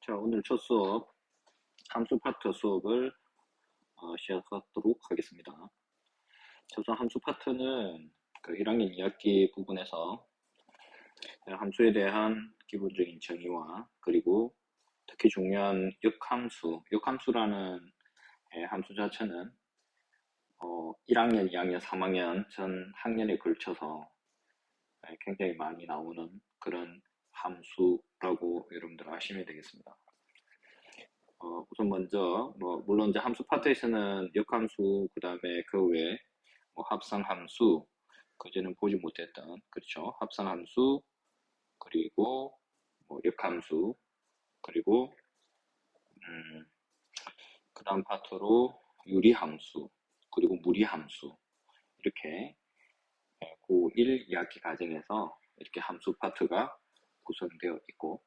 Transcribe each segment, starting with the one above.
자, 오늘 첫 수업, 함수 파트 수업을 시작하도록 하겠습니다. 우선 함수 파트는 그 1학년 2학기 부분에서 함수에 대한 기본적인 정의와 그리고 특히 중요한 역함수라는 함수 자체는 1학년, 2학년, 3학년 전 학년에 걸쳐서 굉장히 많이 나오는 그런 함수라고 여러분들 아시면 되겠습니다. 우선 먼저, 물론 이제 함수 파트에서는 역함수, 그 다음에 그 외에 합성함수, 그제는 보지 못했던, 그렇죠. 합성함수, 그리고 역함수, 그리고, 그 다음 파트로 유리함수, 그리고 무리함수, 이렇게 고1 2학기 과정에서 이렇게 함수 파트가 구성되어 있고,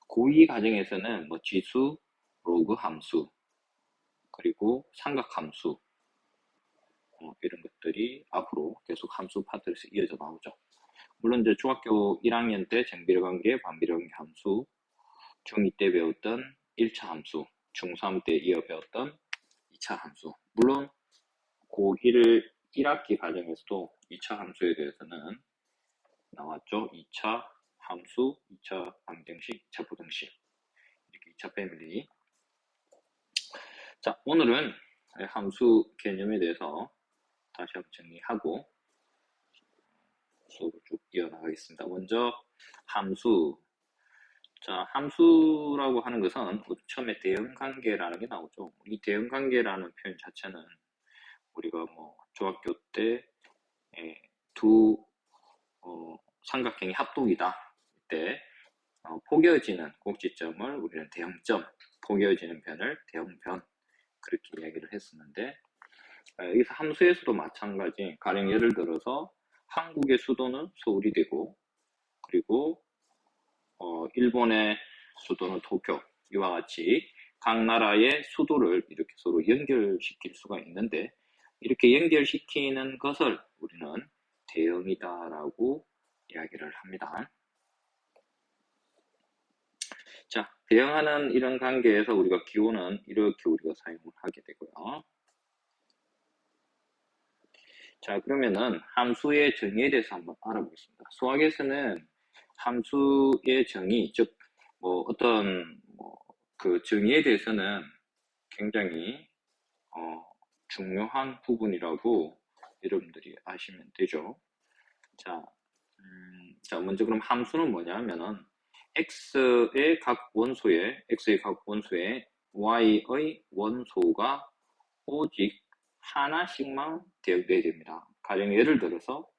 고2 과정에서는 지수, 로그 함수, 그리고 삼각함수, 이런 것들이 앞으로 계속 함수 파트에서 이어져 나오죠. 물론 이제 중학교 1학년 때 정비례관계, 반비례관계 함수, 중2 때 배웠던 1차 함수, 중3 때 이어 배웠던 2차 함수. 물론 고1 1학기 과정에서도 2차 함수에 대해서는 나왔죠. 2차 함수, 2차 방정식, 2차 부등식, 이렇게 2차 패밀리. 자, 오늘은 함수 개념에 대해서 다시 한번 정리하고 수업을 쭉 이어나가겠습니다. 먼저 함수. 자, 함수라고 하는 것은 처음에 대응관계라는 게 나오죠. 이 대응관계라는 표현 자체는 우리가 중학교 때 두 삼각형이 합동이다. 이때 포개어지는 꼭지점을 우리는 대형점, 포개어지는 변을 대형변, 그렇게 이야기를 했었는데, 여기서 함수에서도 마찬가지. 가령 예를 들어서 한국의 수도는 서울이 되고, 그리고 일본의 수도는 도쿄, 이와 같이 각 나라의 수도를 이렇게 서로 연결시킬 수가 있는데, 이렇게 연결시키는 것을 우리는 대응이다라고 이야기를 합니다. 자, 대응하는 이런 관계에서 우리가 기호는 이렇게 우리가 사용을 하게 되고요. 자, 그러면은 함수의 정의에 대해서 한번 알아보겠습니다. 수학에서는 함수의 정의, 즉 어떤 그 정의에 대해서는 굉장히 중요한 부분이라고 여러분들이 아시면 되죠. 자, 먼저 그럼 함수는 뭐냐면은 x의 각 원소에 y의 원소가 오직 하나씩만 대응돼야 됩니다. 가령 예를 들어서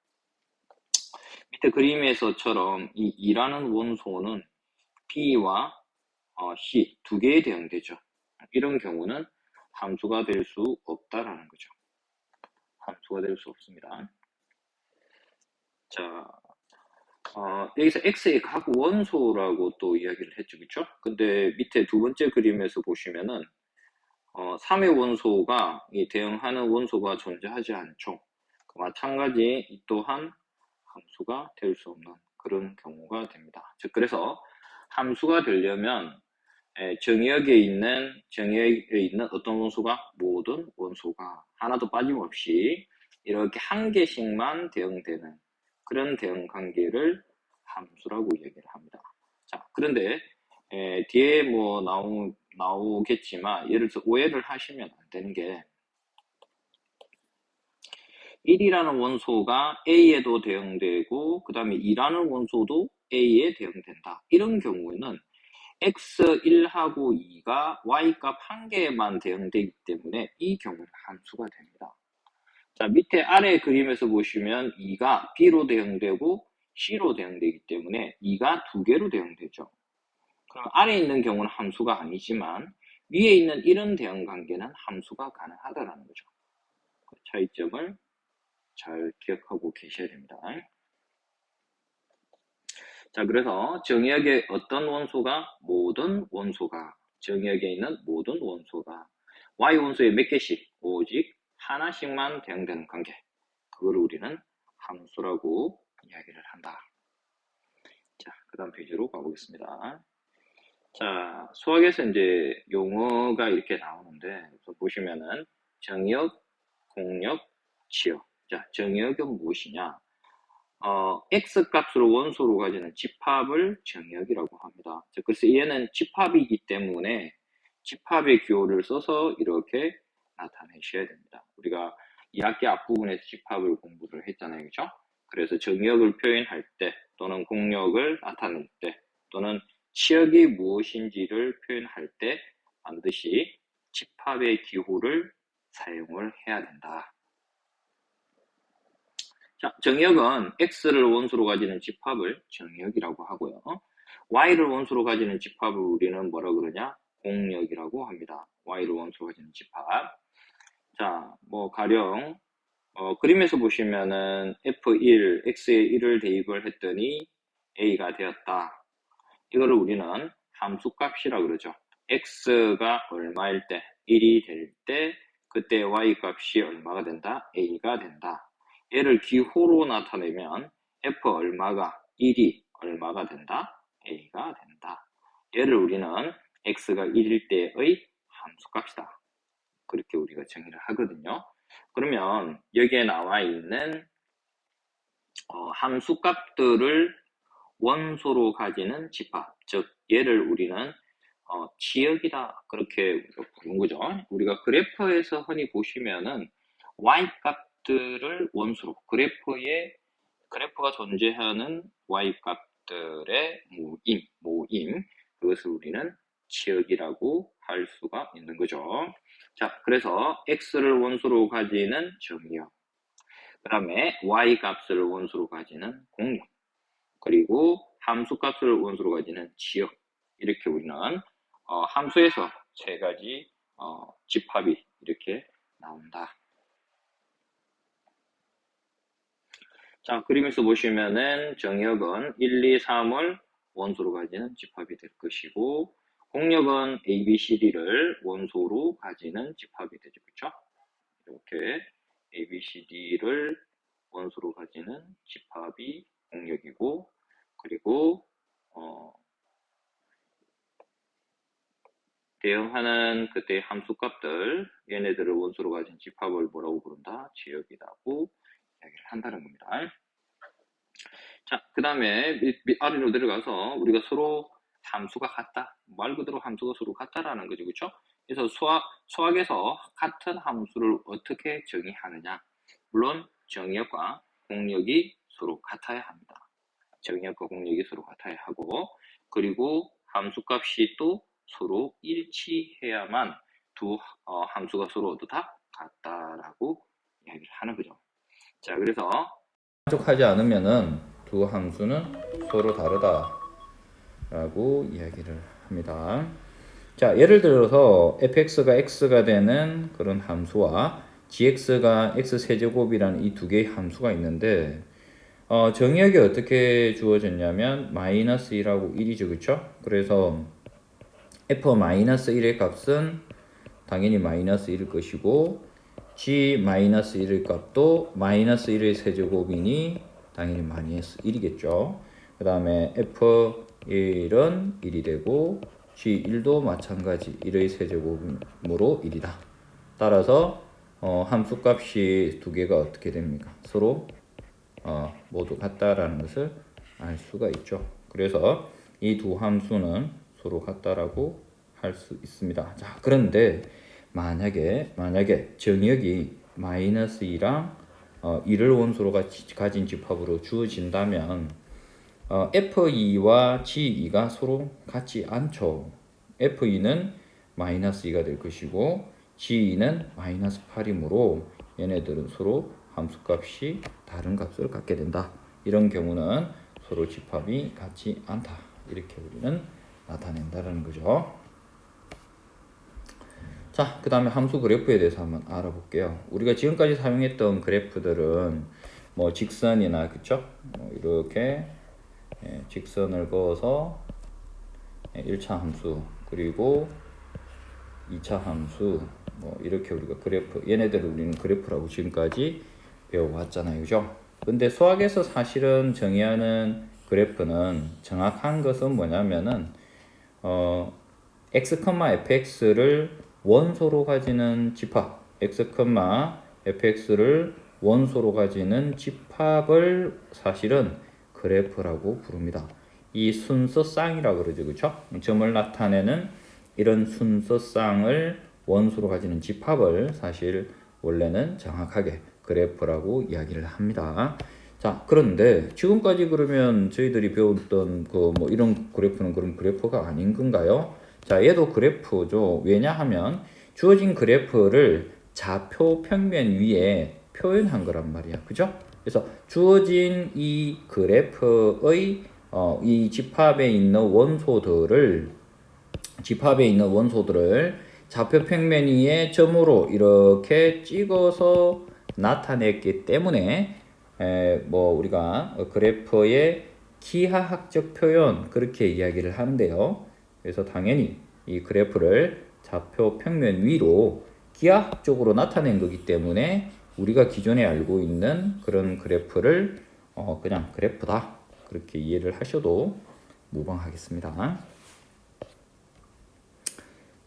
밑에 그림에서처럼 이 2라는 원소는 B와 C 두 개에 대응되죠. 이런 경우는 함수가 될 수 없다라는 거죠. 함수가 될 수 없습니다. 자, 여기서 X의 각 원소라고 또 이야기를 했죠. 그쵸? 근데 밑에 두 번째 그림에서 보시면은 3의 원소가 대응하는 원소가 존재하지 않죠. 마찬가지 이 또한 함수가 될 수 없는 그런 경우가 됩니다. 즉 그래서 함수가 되려면 정의역에 있는 어떤 원소가 모든 원소가 하나도 빠짐없이 이렇게 한 개씩만 대응되는 그런 대응 관계를 함수라고 얘기를 합니다. 자, 그런데 뒤에 나오겠지만 예를 들어서 오해를 하시면 안 되는 게 1이라는 원소가 A에도 대응되고 그 다음에 2라는 원소도 A에 대응된다. 이런 경우에는 x1하고 2가 y값 한 개에만 대응되기 때문에 이 경우는 함수가 됩니다. 자, 밑에 아래 그림에서 보시면 2가 B로 대응되고 C로 대응되기 때문에 2가 두 개로 대응되죠. 그럼 아래 있는 경우는 함수가 아니지만 위에 있는 이런 대응 관계는 함수가 가능하다는 거죠. 그 차이점을 잘 기억하고 계셔야 됩니다. 자, 그래서 정의역의 어떤 원소가 모든 원소가 정의역에 있는 모든 원소가 Y 원소에 몇 개씩 오직 하나씩만 대응되는 관계, 그걸 우리는 함수라고 이야기를 한다. 자, 그 다음 페이지로 가보겠습니다. 자, 수학에서 이제 용어가 이렇게 나오는데, 그래서 보시면은 정역, 공역, 치역. 자, 정역은 무엇이냐? x 값으로 원소로 가지는 집합을 정역이라고 합니다. 자, 그래서 얘는 집합이기 때문에 집합의 기호를 써서 이렇게 나타내셔야 됩니다. 우리가 2학기 앞부분에서 집합을 공부를 했잖아요. 그죠? 그래서 정역을 표현할 때 또는 공역을 나타낼 때 또는 치역이 무엇인지를 표현할 때 반드시 집합의 기호를 사용을 해야 된다. 자, 정역은 x를 원소로 가지는 집합을 정역이라고 하고요. y를 원소로 가지는 집합을 우리는 뭐라 그러냐? 공역이라고 합니다. y를 원소로 가지는 집합. 자, 뭐 가령 그림에서 보시면은 f1, x에 1을 대입을 했더니 a가 되었다. 이거를 우리는 함수값이라 그러죠. x가 얼마일 때, 1이 될 때, 그때 y값이 얼마가 된다? a가 된다. 얘를 기호로 나타내면 f 얼마가 1이 얼마가 된다? a가 된다. 얘를 우리는 x가 1일 때의 함수값이다. 그렇게 우리가 정의를 하거든요. 그러면 여기에 나와 있는 함수값들을 원소로 가지는 집합, 즉 얘를 우리는 치역이다 그렇게 부르는 거죠. 우리가 그래프에서 흔히 보시면은 y값들을 원소로 그래프가 존재하는 y값들의 모임 그것을 우리는 치역이라고 할 수가 있는 거죠. 자, 그래서 x를 원소로 가지는 정역, 그 다음에 y값을 원소로 가지는 공역, 그리고 함수값을 원소로 가지는 치역, 이렇게 우리는 함수에서 세 가지 집합이 이렇게 나온다. 자, 그림에서 보시면은 정역은 1, 2, 3을 원소로 가지는 집합이 될 것이고, 공역은 A, B, C, D를 원소로 가지는 집합이 되죠. 그렇죠? 이렇게 A, B, C, D를 원소로 가지는 집합이 공역이고, 그리고 대응하는 그때의 함수값들, 얘네들을 원소로 가진 집합을 뭐라고 부른다? 지역이라고 이야기를 한다는 겁니다. 자, 그 다음에 아래로 내려가서 우리가 서로 함수가 같다. 말 그대로 함수가 서로 같다라는 거죠. 그렇죠? 그래서 수학에서 같은 함수를 어떻게 정의하느냐? 물론 정역과 공역이 서로 같아야 합니다. 정역과 공역이 서로 같아야 하고, 그리고 함수값이 또 서로 일치해야만 두 함수가 서로 어떻다? 같다라고 이야기를 하는 거죠. 자, 그래서 만족하지 않으면은 두 함수는 서로 다르다라고 이야기를 합니다. 자, 예를 들어서 fx가 x가 되는 그런 함수와 gx가 x세제곱이라는 이 두 개의 함수가 있는데 정의역이 어떻게 주어졌냐면 마이너스 1하고 1이죠. 그쵸? 그래서 f-1의 값은 당연히 마이너스 1일 것이고 g-1의 값도 마이너스 1의 세제곱이니 당연히 마이너스 1이겠죠. 그 다음에 f1은 1이 되고 g1도 마찬가지 1의 세제곱으로 1이다. 따라서 함수값이 두 개가 어떻게 됩니까? 서로 모두 같다라는 것을 알 수가 있죠. 그래서 이 두 함수는 서로 같다라고 할 수 있습니다. 자, 그런데 만약에 정역이 마이너스 2랑 1을 원소로 가진 집합으로 주어진다면 F2와 G2가 서로 같지 않죠. F2는 마이너스 2가 될 것이고 G2는 마이너스 8이므로 얘네들은 서로 함수값이 다른 값을 갖게 된다. 이런 경우는 서로 집합이 같지 않다. 이렇게 우리는 나타낸다는 거죠. 자, 그 다음에 함수 그래프에 대해서 한번 알아볼게요. 우리가 지금까지 사용했던 그래프들은 뭐 직선이나 그쵸? 이렇게 직선을 그어서 1차 함수 그리고 2차 함수 뭐 이렇게 우리가 그래프, 얘네들을 우리는 그래프라고 지금까지 배워왔잖아요. 그죠? 근데 수학에서 사실은 정의하는 그래프는 정확한 것은 뭐냐면은 x, fx를 원소로 가지는 집합, x, fx를 원소로 가지는 집합을 사실은 그래프라고 부릅니다. 이 순서쌍이라고 그러죠, 그렇죠? 점을 나타내는 이런 순서쌍을 원소로 가지는 집합을 사실 원래는 정확하게 그래프라고 이야기를 합니다. 자, 그런데 지금까지 그러면 저희들이 배웠던 그 뭐 이런 그래프는 그런 그래프가 아닌 건가요? 자, 얘도 그래프죠. 왜냐하면 주어진 그래프를 좌표 평면 위에 표현한 거란 말이야. 그죠? 그래서 주어진 이 그래프의 이 집합에 있는 원소들을 좌표 평면 위에 점으로 이렇게 찍어서 나타냈기 때문에 뭐 우리가 그래프의 기하학적 표현 그렇게 이야기를 하는데요. 그래서 당연히 이 그래프를 좌표 평면 위로 기하학적으로 나타낸 거기 때문에 우리가 기존에 알고 있는 그런 그래프를 그냥 그래프다 그렇게 이해를 하셔도 무방하겠습니다.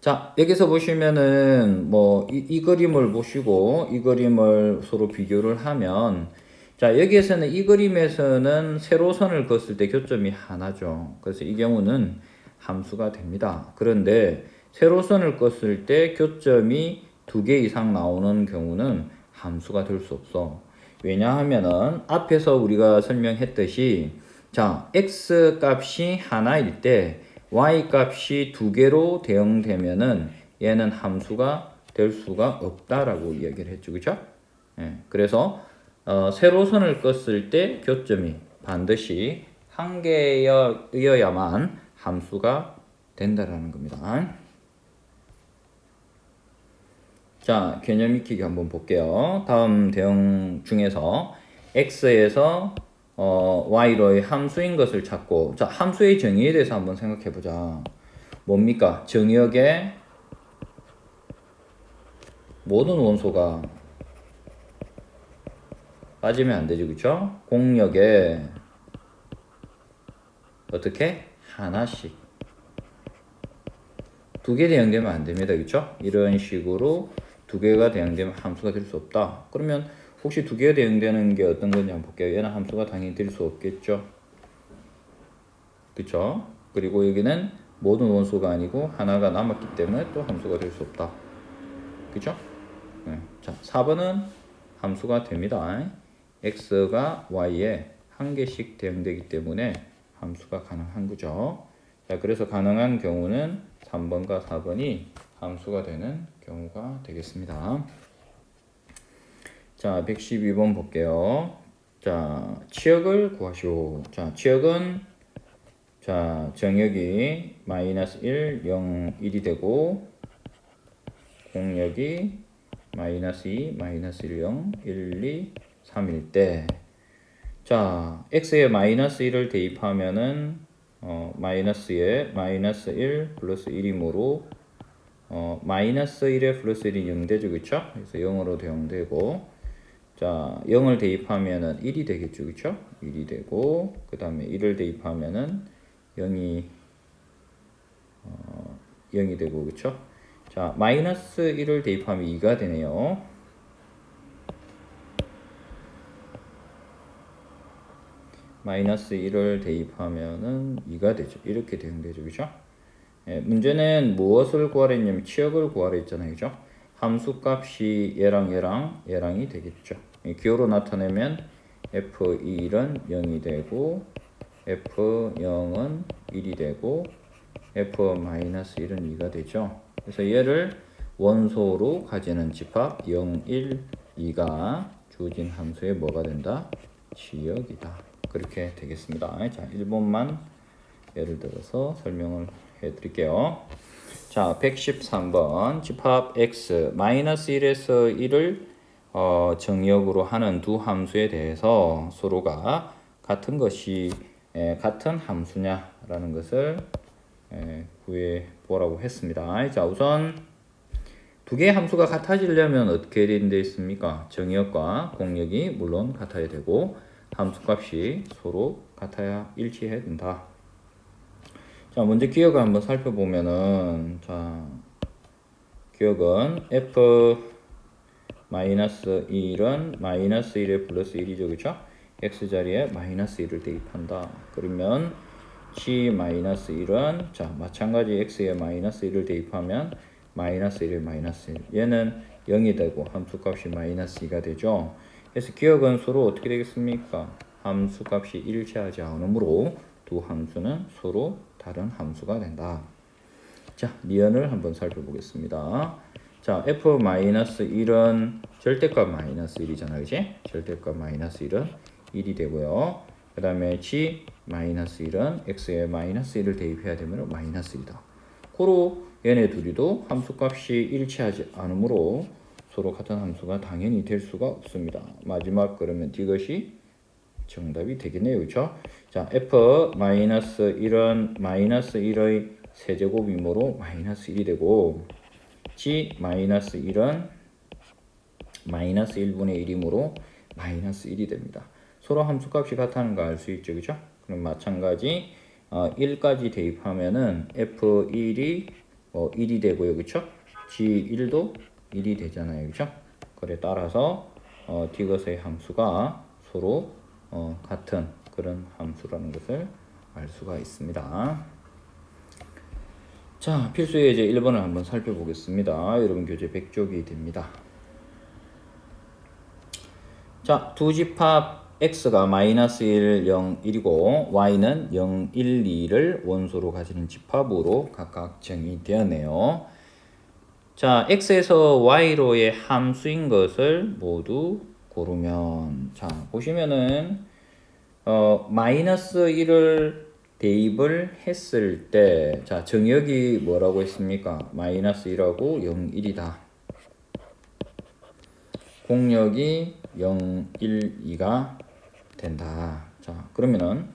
자, 여기서 보시면은 뭐 이 그림을 보시고 이 그림을 서로 비교를 하면 자, 여기에서는 이 그림에서는 세로선을 그었을 때 교점이 하나죠. 그래서 이 경우는 함수가 됩니다. 그런데 세로선을 그었을 때 교점이 2개 이상 나오는 경우는 함수가 될 수 없어. 왜냐하면은 앞에서 우리가 설명했듯이 자, x 값이 하나일 때 y 값이 2개로 대응되면은 얘는 함수가 될 수가 없다라고 이야기를 했죠. 그죠? 예, 그래서 세로선을 껐을 때 교점이 반드시 한 개여야만 함수가 된다라는 겁니다. 자, 개념 익히기 한번 볼게요. 다음 대응 중에서 x에서 y로의 함수인 것을 찾고 자, 함수의 정의에 대해서 한번 생각해 보자. 뭡니까? 정의역에 모든 원소가 빠지면 안 되죠. 그쵸? 공역에 어떻게? 하나씩 2개 대응되면 안 됩니다. 그쵸? 이런 식으로 2개가 대응되면 함수가 될 수 없다. 그러면 혹시 2개가 대응되는 게 어떤 건지 한번 볼게요. 얘는 함수가 당연히 될 수 없겠죠. 그쵸? 그리고 여기는 모든 원소가 아니고 하나가 남았기 때문에 또 함수가 될 수 없다. 그쵸? 네. 자, 4번은 함수가 됩니다. x가 y에 한 개씩 대응되기 때문에 함수가 가능한 거죠. 자, 그래서 가능한 경우는 3번과 4번이 함수가 되는 경우가 되겠습니다. 자, 112번 볼게요. 자, 치역을 구하시오. 자, 치역은 자, 정역이 마이너스 1, 0, 1이 되고 공역이 마이너스 2, 마이너스 1, 0, 1, 2, 3일 때 자, x에 마이너스 1을 대입하면은 마이너스에 마이너스 1 플러스 1이므로 마이너스 1에 플러스 1이 0 되죠. 그쵸? 그래서 0으로 대응되고 자, 0을 대입하면은 1이 되겠죠. 그쵸? 1이 되고 그 다음에 1을 대입하면은 0이 0이 되고 그쵸? 자, 마이너스 1을 대입하면 2가 되네요. 마이너스 1을 대입하면은 2가 되죠. 이렇게 대응되죠. 그죠? 예, 문제는 무엇을 구하라 했냐면 치역을 구하라 했잖아요. 그죠? 함수 값이 얘랑이 되겠죠. 기호로 나타내면 f1은 0이 되고 f0은 1이 되고 f-1은 2가 되죠. 그래서 얘를 원소로 가지는 집합 0, 1, 2가 주어진 함수의 뭐가 된다? 치역이다. 그렇게 되겠습니다. 자, 1번만 예를 들어서 설명을 해 드릴게요. 자, 113번 집합 x 마이너스 1에서 1을 정역으로 하는 두 함수에 대해서 서로가 같은 것이 같은 함수냐라는 것을 구해 보라고 했습니다. 자, 우선 두 개의 함수가 같아지려면 어떻게 되어 있습니까? 정역과 공역이 물론 같아야 되고 함수값이 서로 같아야 일치해야 된다. 자, 먼저 기억을 한번 살펴보면은, 자, 기억은 f 마이너스 1은 마이너스 1에 플러스 1이죠, 그쵸? x자리에 마이너스 1을 대입한다. 그러면 g 마이너스 1은, 자, 마찬가지 x에 마이너스 1을 대입하면 마이너스 1에 마이너스 1. 얘는 0이 되고 함수값이 마이너스 2가 되죠. 그래서 기억은 서로 어떻게 되겠습니까? 함수값이 일치하지 않으므로 두 함수는 서로 다른 함수가 된다. 자, 니은을 한번 살펴보겠습니다. 자, f-1은 절대값 마이너스 1이잖아, 그지? 절대값 마이너스 1은 1이 되고요. 그 다음에 g-1은 x에 마이너스 1을 대입해야 되면 마이너스 1이다. 고로 얘네 둘이도 함수값이 일치하지 않으므로 서로 같은 함수가 당연히 될 수가 없습니다. 마지막 그러면 이것이 정답이 되겠네요, 그렇죠? 자, f-1은 마이너스 1의 세제곱이므로 마이너스 1이 되고 g-1은 마이너스 1분의 1이므로 마이너스 1이 됩니다. 서로 함수값이 같다는 거 알 수 있죠, 그죠? 그럼 마찬가지 1까지 대입하면은 f1이 1이 되고요, 그쵸? g1도 1이 되잖아요, 그쵸? 그래 따라서 디귿의 함수가 서로 같은 그런 함수라는 것을 알 수가 있습니다. 자, 필수 예제 1번을 한번 살펴보겠습니다. 여러분 교재 100쪽이 됩니다. 자, 두 집합 x가 마이너스 1, 0, 1이고 y는 0, 1, 2를 원소로 가지는 집합으로 각각 정의되었네요. 자, x에서 y로의 함수인 것을 모두 고르면, 자, 보시면은 마이너스 1을 대입을 했을 때, 자, 정역이 뭐라고 했습니까? 마이너스 1하고 0, 1이다. 공역이 0, 1, 2가 된다. 자, 그러면은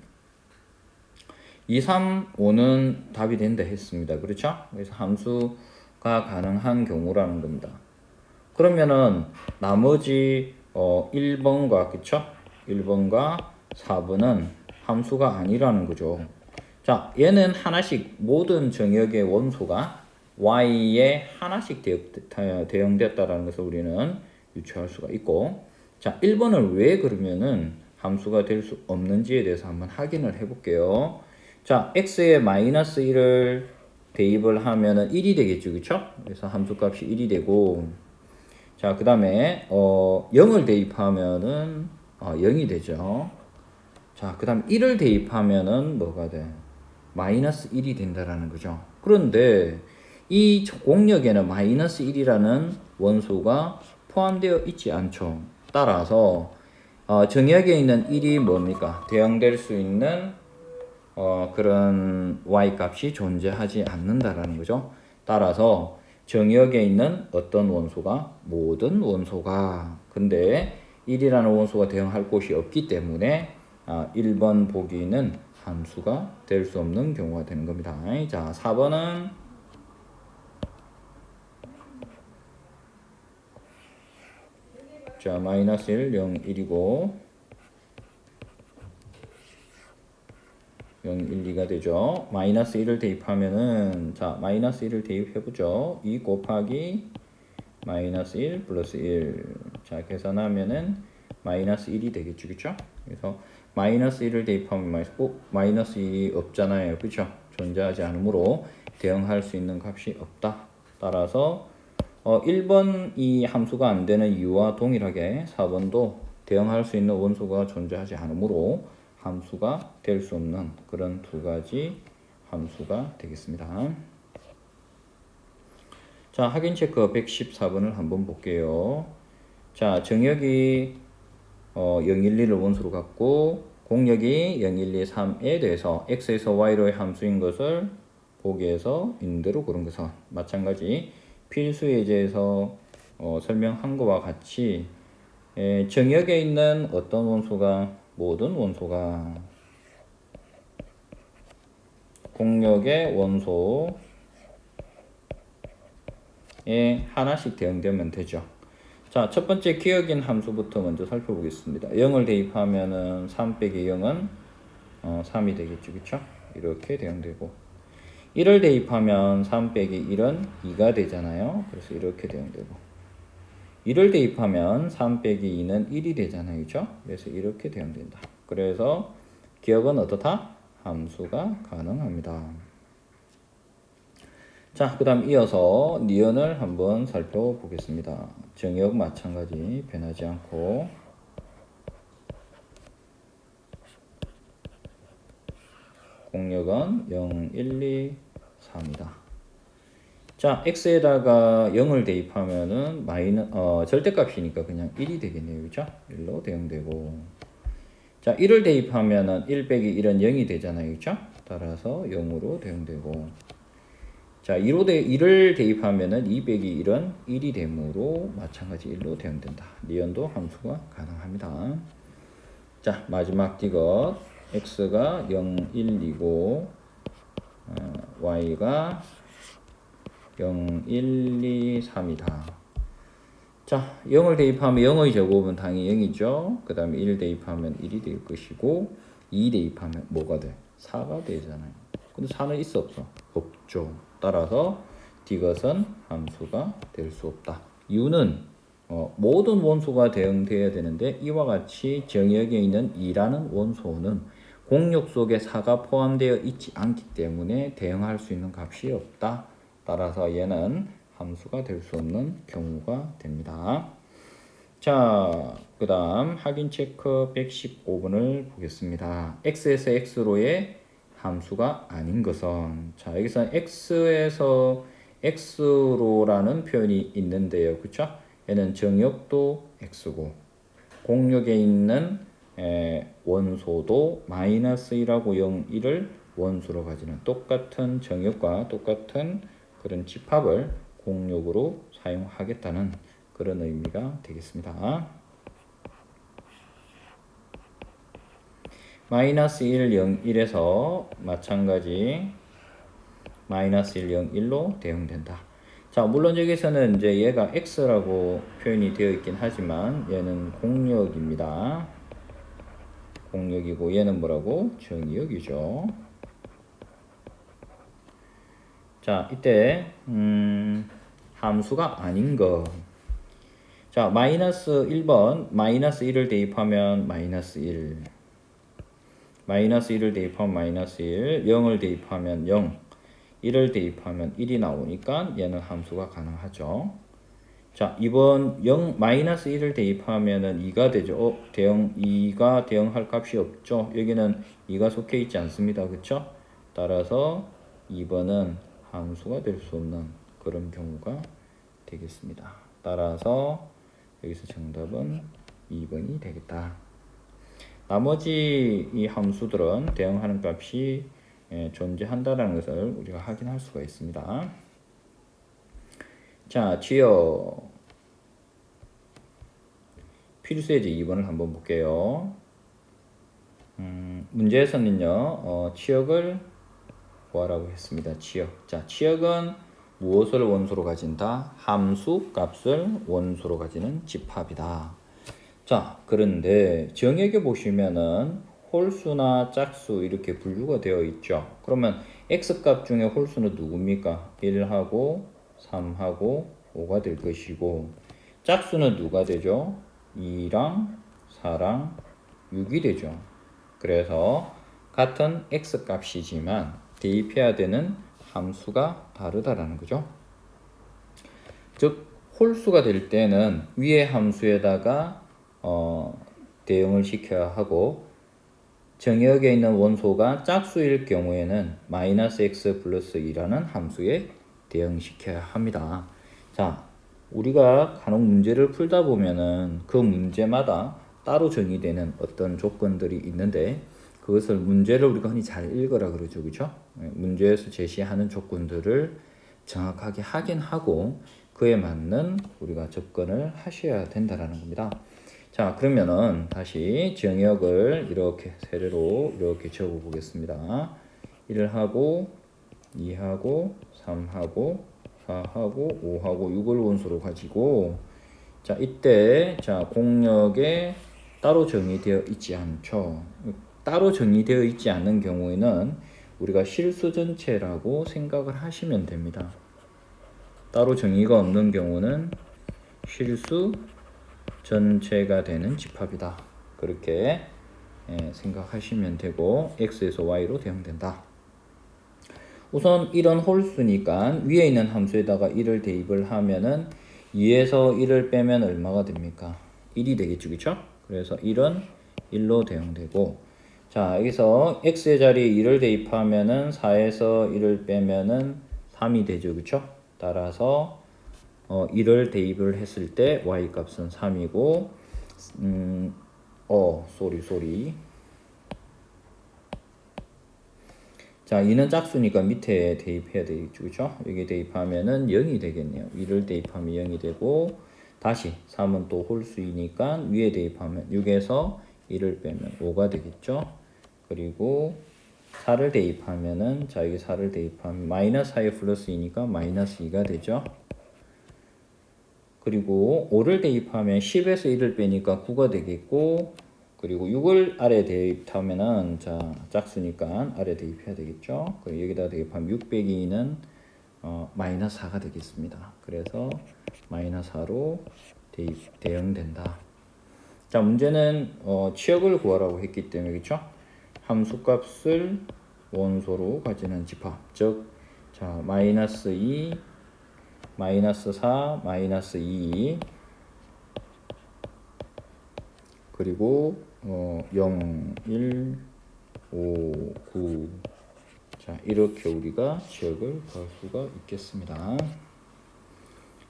2, 3, 5는 답이 된다 했습니다. 그렇죠? 그래서 함수가 가능한 경우라는 겁니다. 그러면은 나머지 1번과 그쵸? 1번과 4번은 함수가 아니라는 거죠. 자, 얘는 하나씩 모든 정역의 원소가 y에 하나씩 대응됐다라는 것을 우리는 유추할 수가 있고, 자, 1번을 왜 그러면은 함수가 될 수 없는지에 대해서 한번 확인을 해 볼게요. 자, x에 마이너스 1을 대입을 하면은 1이 되겠죠, 그쵸? 그래서 함수값이 1이 되고, 자, 그 다음에 0을 대입하면은 0이 되죠. 자, 그 다음 1을 대입하면은 뭐가 돼? 마이너스 1이 된다라는 거죠. 그런데 이 공역에는 마이너스 1이라는 원소가 포함되어 있지 않죠. 따라서 정역에 있는 1이 뭡니까? 대응될 수 있는 그런 y 값이 존재하지 않는다라는 거죠. 따라서 정역에 있는 어떤 원소가 모든 원소가, 근데 1이라는 원소가 대응할 곳이 없기 때문에 1번 보기는 함수가 될 수 없는 경우가 되는 겁니다. 자, 4번은 자, 마이너스 1, 0, 1이고 0, 1, 2가 되죠. 마이너스 1을 대입하면은, 자, 마이너스 1을 대입해보죠. 2 곱하기 마이너스 1 플러스 1. 자, 계산하면은 마이너스 1이 되겠죠, 그쵸? 그래서 마이너스 1을 대입하면 마이너스 1이 없잖아요, 그쵸? 존재하지 않으므로 대응할 수 있는 값이 없다. 따라서 1번 이 함수가 안 되는 이유와 동일하게 4번도 대응할 수 있는 원소가 존재하지 않으므로 함수가 될 수 없는 그런 두 가지 함수가 되겠습니다. 자, 확인 체크 114번을 한번 볼게요. 자, 정역이 0, 1, 2를 원소로 갖고 공역이 0, 1, 2, 3에 대해서 x에서 y로의 함수인 것을 보기에서 있는 대로 고른 것은 마찬가지 필수 예제에서 설명한 것과 같이 정역에 있는 어떤 원소가 모든 원소가 공역의 원소에 하나씩 대응되면 되죠. 자, 첫 번째 기억인 함수부터 먼저 살펴보겠습니다. 0을 대입하면은 3 빼기 0은 3이 되겠죠, 그쵸? 이렇게 대응되고, 1을 대입하면 3 빼기 1은 2가 되잖아요. 그래서 이렇게 대응되고 1을 대입하면 3 빼기 2는 1이 되잖아요. 그죠? 그래서 이렇게 대응된다. 그래서 기억은 어떻다? 함수가 가능합니다. 자, 그 다음 이어서 니은을 한번 살펴보겠습니다. 정역 마찬가지 변하지 않고 공역은 0, 1, 2, 3이다. 자, x에다가 0을 대입하면은 절대값이니까 그냥 1이 되겠네요. 그죠? 1로 대응되고. 자, 1을 대입하면은 1 빼기 1은 0이 되잖아요. 그죠? 따라서 0으로 대응되고. 자, 1을 대입하면은 2 빼기 1은 1이 되므로 마찬가지 1로 대응된다. 니은도 함수가 가능합니다. 자, 마지막 디귿. x가 0, 1, 2고 y가 0, 1, 2, 3이다. 자, 0을 대입하면 0의 제곱은 당연히 0이죠. 그 다음에 1 대입하면 1이 될 것이고 2 대입하면 뭐가 돼? 4가 되잖아요. 근데 4는 있어 없어? 없죠. 따라서 디귿은 함수가 될 수 없다. 이유는 모든 원소가 대응되어야 되는데 이와 같이 정역에 있는 2라는 원소는 공역 속에 4가 포함되어 있지 않기 때문에 대응할 수 있는 값이 없다. 따라서 얘는 함수가 될 수 없는 경우가 됩니다. 자, 그 다음 확인 체크 115번을 보겠습니다. x에서 x로의 함수가 아닌 것은, 자, 여기서 x에서 x로라는 표현이 있는데요. 그쵸? 얘는 정역도 x고 공역에 있는 원소도 -1하고 0, 1을 원소로 가지는 똑같은 정역과 똑같은 그런 집합을 공역으로 사용하겠다는 그런 의미가 되겠습니다. -1, 0, 1에서 마찬가지 -1, 0, 1로 대응된다. 자, 물론 여기서는 이제 얘가 x라고 표현이 되어 있긴 하지만 얘는 공역입니다. 공역이고 얘는 뭐라고? 정역이죠. 자, 이때 함수가 아닌 거. 자, -1번 -1을 대입하면 -1 -1을 대입하면 -1 0을 대입하면 0 1을 대입하면 1이 나오니까 얘는 함수가 가능하죠. 자, 이번 1을 대입하면은 2가 되죠. 2가 대응할 값이 없죠. 여기는 2가 속해 있지 않습니다. 그쵸? 따라서 2번은 함수가 될 수 없는 그런 경우가 되겠습니다. 따라서 여기서 정답은 2번이 되겠다. 나머지 이 함수들은 대응하는 값이 존재한다는 것을 우리가 확인할 수가 있습니다. 자, 취역 필수예제 2번을 한번 볼게요. 문제에서는요, 취역을 구하라고 했습니다. 취역. 자, 취역은 무엇을 원소로 가진다? 함수 값을 원소로 가지는 집합이다. 자, 그런데 정역에 보시면은 홀수나 짝수 이렇게 분류가 되어 있죠. 그러면 x값 중에 홀수는 누굽니까? 1하고 3하고 5가 될 것이고 짝수는 누가 되죠? 2랑 4랑 6이 되죠. 그래서 같은 x값이지만 대입해야 되는 함수가 다르다라는 거죠. 즉 홀수가 될 때는 위의 함수에다가 대응을 시켜야 하고 정역에 있는 원소가 짝수일 경우에는 -x 플러스 2라는 함수에 대응시켜야 합니다. 자, 우리가 간혹 문제를 풀다 보면은 그 문제마다 따로 정의되는 어떤 조건들이 있는데 그것을 문제를 우리가 흔히 잘 읽어라 그러죠. 그죠? 문제에서 제시하는 조건들을 정확하게 확인하고 그에 맞는 우리가 접근을 하셔야 된다라는 겁니다. 자, 그러면은 다시 정역을 이렇게 세례로 이렇게 적어 보겠습니다. 1하고 2하고 3하고 4하고 5하고 6을 원소로 가지고 자, 이때 자, 공역에 따로 정의되어 있지 않죠. 따로 정의되어 있지 않는 경우에는 우리가 실수 전체라고 생각을 하시면 됩니다. 따로 정의가 없는 경우는 실수 전체가 되는 집합이다. 그렇게 생각하시면 되고 x에서 y로 대응된다. 우선 이런 홀수니까 위에 있는 함수에다가 1을 대입을 하면은 2에서 1을 빼면 얼마가 됩니까? 1이 되겠죠, 그쵸? 그래서 1은 1로 대응되고, 자, 여기서 x의 자리에 2를 대입하면은 4에서 1을 빼면은 3이 되죠, 그쵸? 따라서 1을 대입을 했을 때 y 값은 3이고, 쏘리. 자, 2는 짝수니까 밑에 대입해야 되겠죠, 그쵸? 여기 대입하면은 0이 되겠네요. 2를 대입하면 0이 되고, 다시 3은 또 홀수이니까 위에 대입하면 6에서 1을 빼면 5가 되겠죠? 그리고 4를 대입하면은, 자, 여기 4를 대입하면 마이너스 4에 플러스 2니까 마이너스 2가 되죠? 그리고 5를 대입하면 10에서 1을 빼니까 9가 되겠고, 그리고 6을 아래 대입하면은, 자, 짝수니까 아래 대입해야 되겠죠? 그리고 여기다 대입하면 6 빼기 2는 마이너스 4가 되겠습니다. 그래서 마이너스 4로 대응된다. 자, 문제는 치역을 구하라고 했기 때문에, 그렇죠? 함수값을 원소로 가지는 집합, 즉, 자, 마이너스 2, 마이너스 4, 마이너스 2, 그리고 0, 1, 5, 9. 자, 이렇게 우리가 지역을 구할 수가 있겠습니다.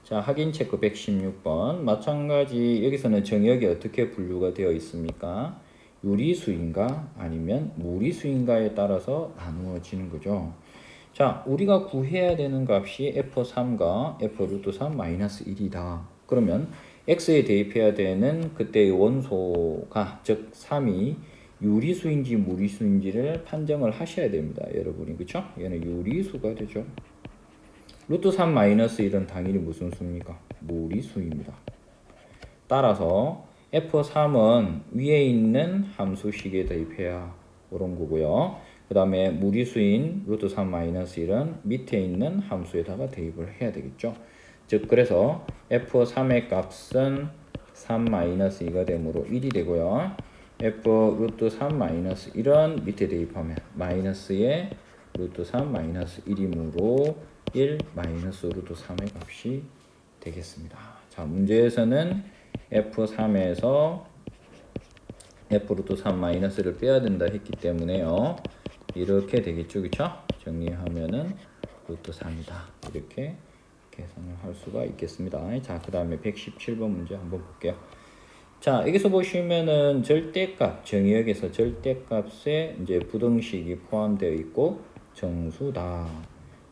자, 확인 체크 116번. 마찬가지 여기서는 정역이 어떻게 분류가 되어 있습니까? 유리수인가 아니면 무리수인가에 따라서 나누어지는 거죠. 자, 우리가 구해야 되는 값이 f3과 f√3-1이다. 그러면 x에 대입해야 되는 그때의 원소가, 즉 3이 유리수인지 무리수인지를 판정을 하셔야 됩니다. 여러분이, 그쵸? 얘는 유리수가 되죠. 루트3-1은 당연히 무슨 수입니까? 무리수입니다. 따라서 f3은 위에 있는 함수식에 대입해야 옳은 거고요. 그 다음에 무리수인 루트3-1은 밑에 있는 함수에다가 대입을 해야 되겠죠. 즉, 그래서 f3의 값은 3-2가 되므로 1이 되고요. f√3-1은 밑에 대입하면 마이너스의 루트3-1이므로 1 마이너스 루트 3의 값이 되겠습니다. 자, 문제에서는 f3에서 f 루트 3 마이너스를 빼야 된다 했기 때문에요. 이렇게 되겠죠, 그쵸? 정리하면은 루트 3이다. 이렇게 계산을 할 수가 있겠습니다. 자, 그 다음에 117번 문제 한번 볼게요. 자, 여기서 보시면은 절대값, 정의역에서 절대값에 이제 부등식이 포함되어 있고 정수다.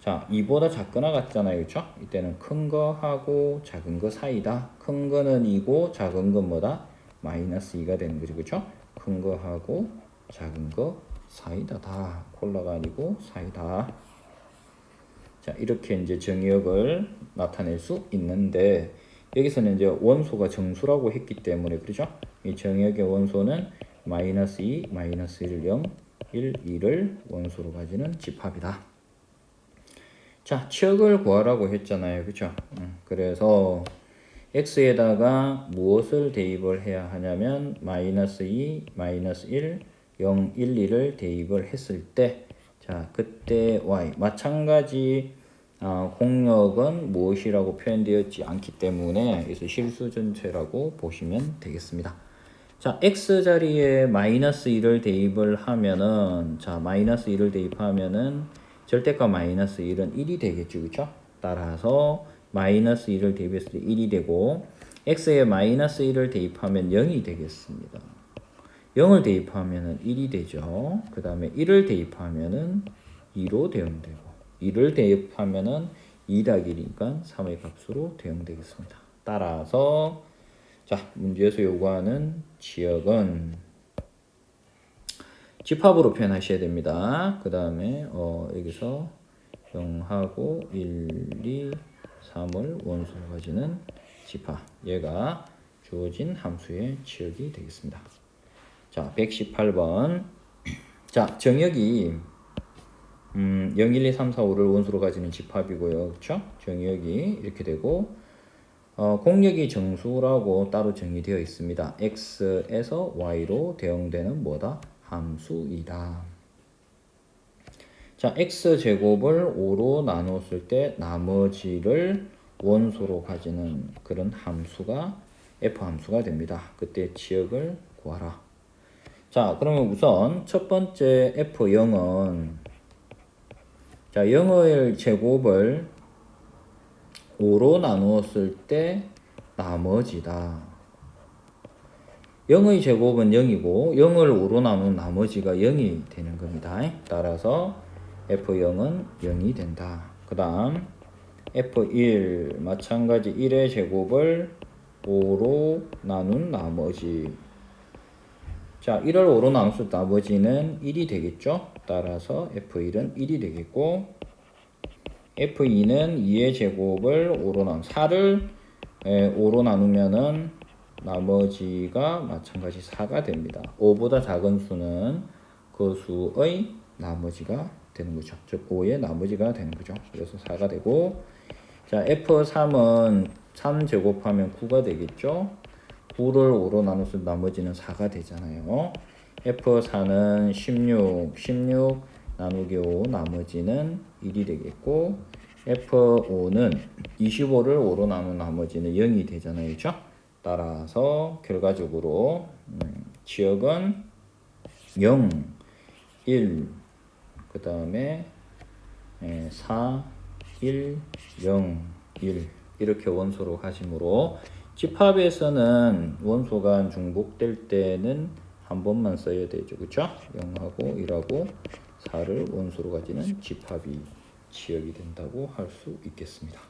자, 2보다 작거나 같잖아요, 그쵸? 이때는 큰 거하고 작은 거 사이다. 큰 거는 2고 작은 건 뭐다? 마이너스 2가 되는 거죠, 그쵸? 큰 거하고 작은 거 사이다. 다 콜라가 아니고 사이다. 자, 이렇게 이제 정의역을 나타낼 수 있는데, 여기서는 이제 원소가 정수라고 했기 때문에, 그렇죠? 이 정의역의 원소는 마이너스 2, 마이너스 1, 0, 1, 2를 원소로 가지는 집합이다. 자, 치역을 구하라고 했잖아요, 그렇죠? 그래서 x에다가 무엇을 대입을 해야 하냐면 마이너스 2, 마이너스 1, 0, 1, 2를 대입을 했을 때, 자, 그때 y 마찬가지 공역은 무엇이라고 표현되었지 않기 때문에 그래서 실수 전체라고 보시면 되겠습니다. 자, x 자리에 마이너스 1을 대입을 하면은, 자, 마이너스 1을 대입하면은 절대값 마이너스 1은 1이 되겠죠, 그쵸? 따라서 마이너스 1을 대입했을 때 1이 되고, x에 마이너스 1을 대입하면 0이 되겠습니다. 0을 대입하면은 1이 되죠. 그 다음에 1을 대입하면은 2로 대응되고, 2를 대입하면은 2 더하기 1이니까 3의 값으로 대응되겠습니다. 따라서 자, 문제에서 요구하는 지역은 집합으로 표현하셔야 됩니다. 그 다음에 여기서 0하고 1, 2, 3을 원소로 가지는 집합. 얘가 주어진 함수의 지역이 되겠습니다. 자, 118번. 자, 정역이 0, 1, 2, 3, 4, 5를 원소로 가지는 집합이고요. 그쵸? 정의역이 이렇게 되고, 공역이 정수라고 따로 정의되어 있습니다. x에서 y로 대응되는 뭐다? 함수이다. 자, x제곱을 5로 나눴을 때 나머지를 원소로 가지는 그런 함수가 f함수가 됩니다. 그때 치역을 구하라. 자, 그러면 우선 첫 번째 f0은 자, 0의 제곱을 5로 나누었을 때 나머지다. 0의 제곱은 0이고 0을 5로 나눈 나머지가 0이 되는 겁니다. 따라서 F0은 0이 된다. 그 다음 F1 마찬가지 1의 제곱을 5로 나눈 나머지 자 1을 5로 나눴을 때 나머지는 1이 되겠죠. 따라서 F1은 1이 되겠고 F2는 2의 제곱을 5로 나눈 4를 5로 나누면은 나머지가 마찬가지 4가 됩니다. 5보다 작은 수는 그 수의 나머지가 되는 거죠. 즉 5의 나머지가 되는 거죠. 그래서 4가 되고 자 F3은 3 제곱하면 9가 되겠죠. 9를 5로 나눴을 때 나머지는 4가 되잖아요. F4는 16 나누기 5 나머지는 1이 되겠고 F5는 25를 5로 나눈 나머지는 0이 되잖아요. 그렇죠? 따라서 결과적으로 지역은 0, 1, 그 다음에 4, 1, 0, 1 이렇게 원소로 가심으로 집합에서는 원소가 중복될 때는 한 번만 써야 되죠. 그쵸? 0하고 1하고 4를 원소로 가지는 집합이 지역이 된다고 할 수 있겠습니다.